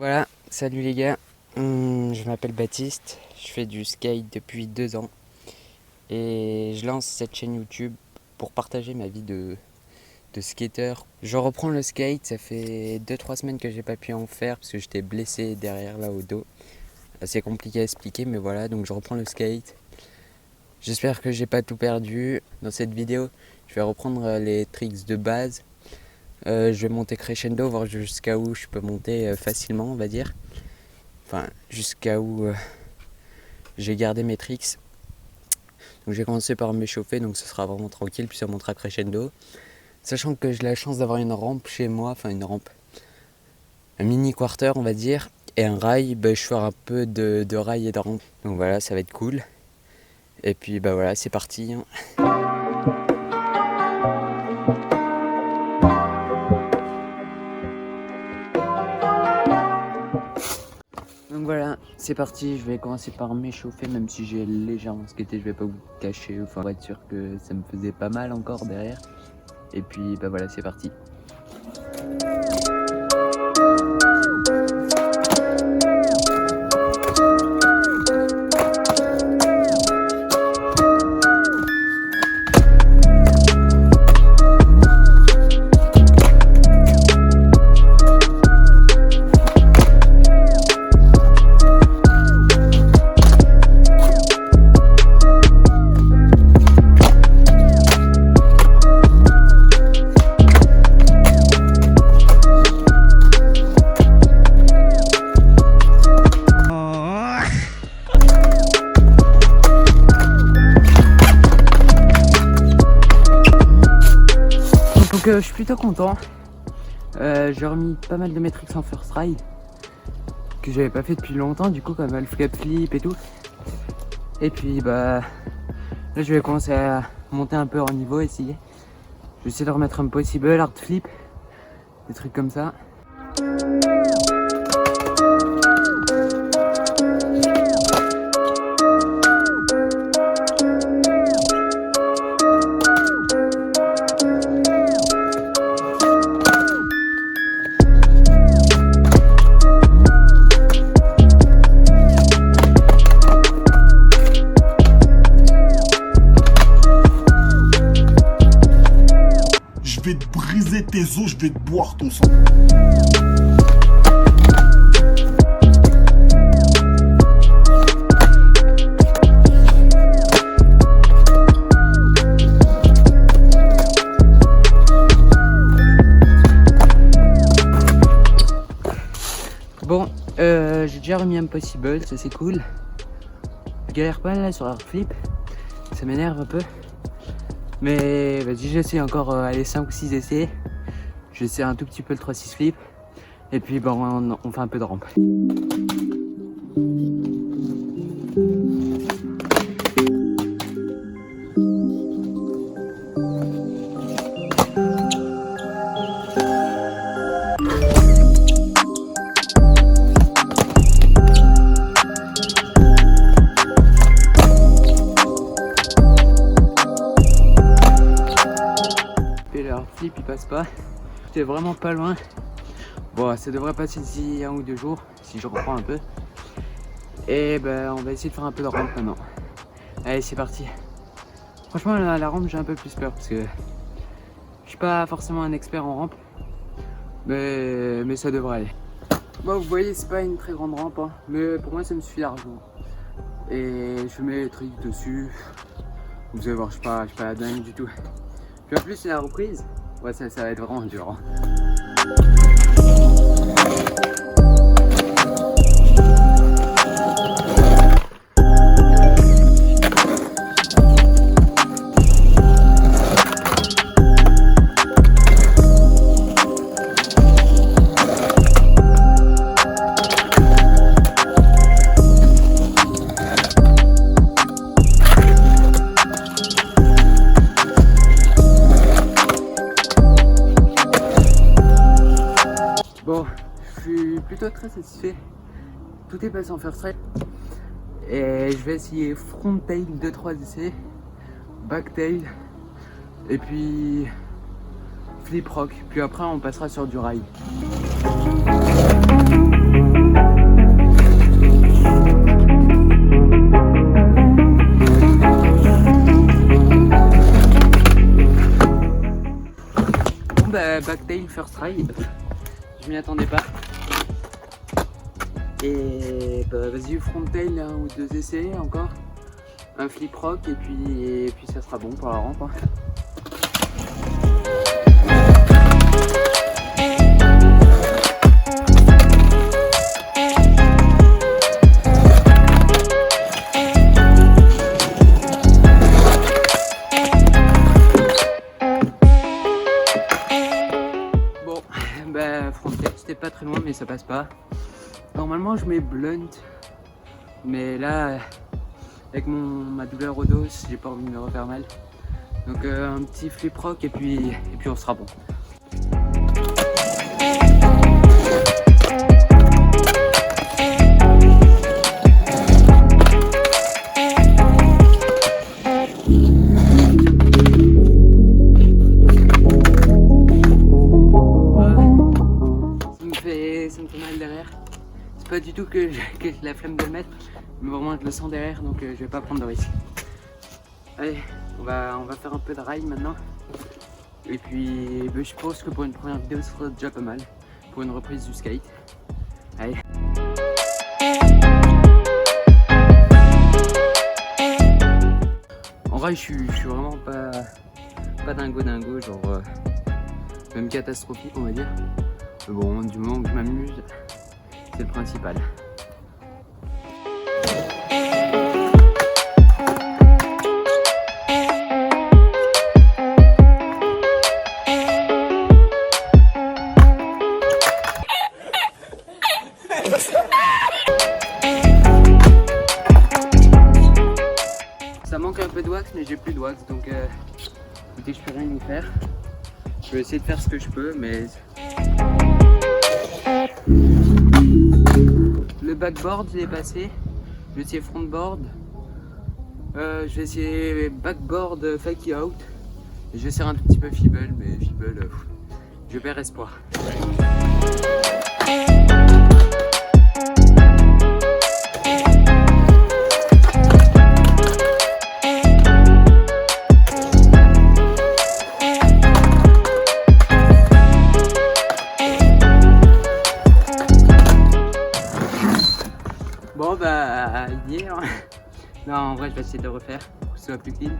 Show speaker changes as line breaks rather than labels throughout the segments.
Voilà, salut les gars, je m'appelle Baptiste, je fais du skate depuis 2 ans et je lance cette chaîne YouTube pour partager ma vie de skater. Je reprends le skate, ça fait 2-3 semaines que j'ai pas pu en faire parce que j'étais blessé derrière là au dos. C'est compliqué à expliquer mais voilà, donc je reprends le skate. J'espère que j'ai pas tout perdu. Dans cette vidéo, je vais reprendre les tricks de base. Je vais monter crescendo, voir jusqu'à où je peux monter facilement, on va dire. Enfin, jusqu'à où j'ai gardé mes tricks. Donc j'ai commencé par m'échauffer, donc ce sera vraiment tranquille, puis ça montera crescendo. Sachant que j'ai la chance d'avoir une rampe chez moi, enfin une rampe, un mini quarter on va dire, et un rail, je ferai un peu de rail et de rampe. Donc voilà, ça va être cool. Et puis voilà, c'est parti. Donc voilà, c'est parti, je vais commencer par m'échauffer, même si j'ai légèrement skaté, je vais pas vous cacher, enfin pour être sûr que ça me faisait pas mal encore derrière. Et puis voilà, c'est parti. Donc je suis plutôt content. J'ai remis pas mal de mes tricks en first try que j'avais pas fait depuis longtemps, du coup comme le flip et tout. Et puis là je vais commencer à monter un peu en niveau, essayer. Je vais essayer de remettre un possible hard flip, des trucs comme ça.
Je vais te briser tes os, je vais te boire ton sang.
Bon, j'ai déjà remis un possible, ça c'est cool. Je galère pas là sur hard flip, ça m'énerve un peu. Mais vas-y, j'essaie encore 5 ou 6 essais. J'essaie un tout petit peu le 3-6 flip. Et puis on fait un peu de rampe. Flip il passe pas, j'étais vraiment pas loin. Bon, ça devrait passer d'ici 1 ou 2 jours si je reprends un peu. Et on va essayer de faire un peu de rampe maintenant. Allez, c'est parti. Franchement la rampe j'ai un peu plus peur parce que je suis pas forcément un expert en rampe, mais ça devrait aller. Bon, vous voyez, c'est pas une très grande rampe hein, mais pour moi ça me suffit largement. Et je mets les tricks dessus, vous allez voir, je suis pas la dingue du tout. Puis en plus c'est la reprise, ouais ça va être vraiment dur. Bon, je suis plutôt très satisfait. Tout est passé en first try. Et je vais essayer front tail 2-3 essais, back tail, et puis flip rock. Puis après on passera sur du rail. first try. Je m'y attendais pas. Et bah, vas-y, frontail, un ou 2 essais encore. Un flip rock et puis ça sera bon pour la rampe. Hein. Bon, bah frontail, c'était pas très loin mais ça passe pas. Normalement je mets blunt, mais là avec ma douleur au dos, j'ai pas envie de me refaire mal. Donc un petit flip rock et puis on sera bon. Ça me fait mal derrière. C'est pas du tout que j'ai la flemme de le mettre, mais vraiment je le sens derrière, donc je vais pas prendre de risque. Allez, on va faire un peu de rail maintenant. Et puis je pense que pour une première vidéo ce sera déjà pas mal. Pour une reprise du skate. Allez. En vrai je suis vraiment pas dingo, genre même catastrophique on va dire. Mais bon, du moment que je m'amuse, c'est le principal. Ça manque un peu de wax, mais j'ai plus de wax, donc écoutez, je peux rien y faire. Je vais essayer de faire ce que je peux, mais le backboard, je l'ai passé. Je vais essayer frontboard. Je vais essayer backboard fake out. Et je vais essayer un tout petit peu feeble, mais feeble, je perds espoir. Bon bah, il y est. Hein. Non, en vrai, je vais essayer de le refaire pour que ce soit plus clean.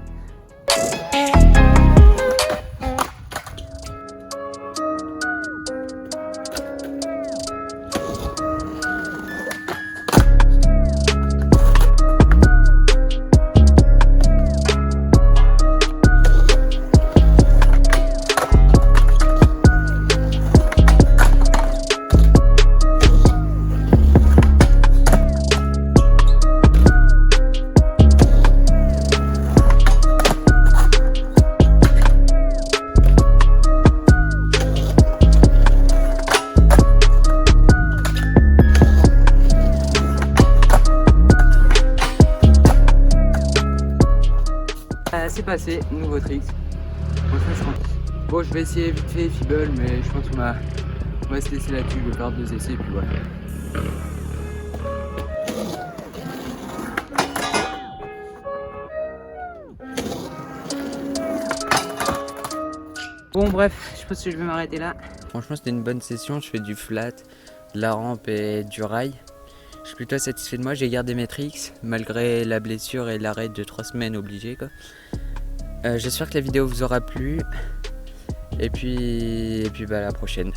C'est passé, nouveau trick. Bon, je vais essayer vite fait feeble, mais je pense qu'on va se laisser là-dessus. Je vais faire 2 essais, puis voilà. Bon, bref, je pense que je vais m'arrêter là. Franchement, c'était une bonne session. Je fais du flat, de la rampe et du rail. Je suis plutôt satisfait de moi. J'ai gardé mes tricks malgré la blessure et l'arrêt de 3 semaines obligé, quoi. J'espère que la vidéo vous aura plu. Et puis bah, à la prochaine.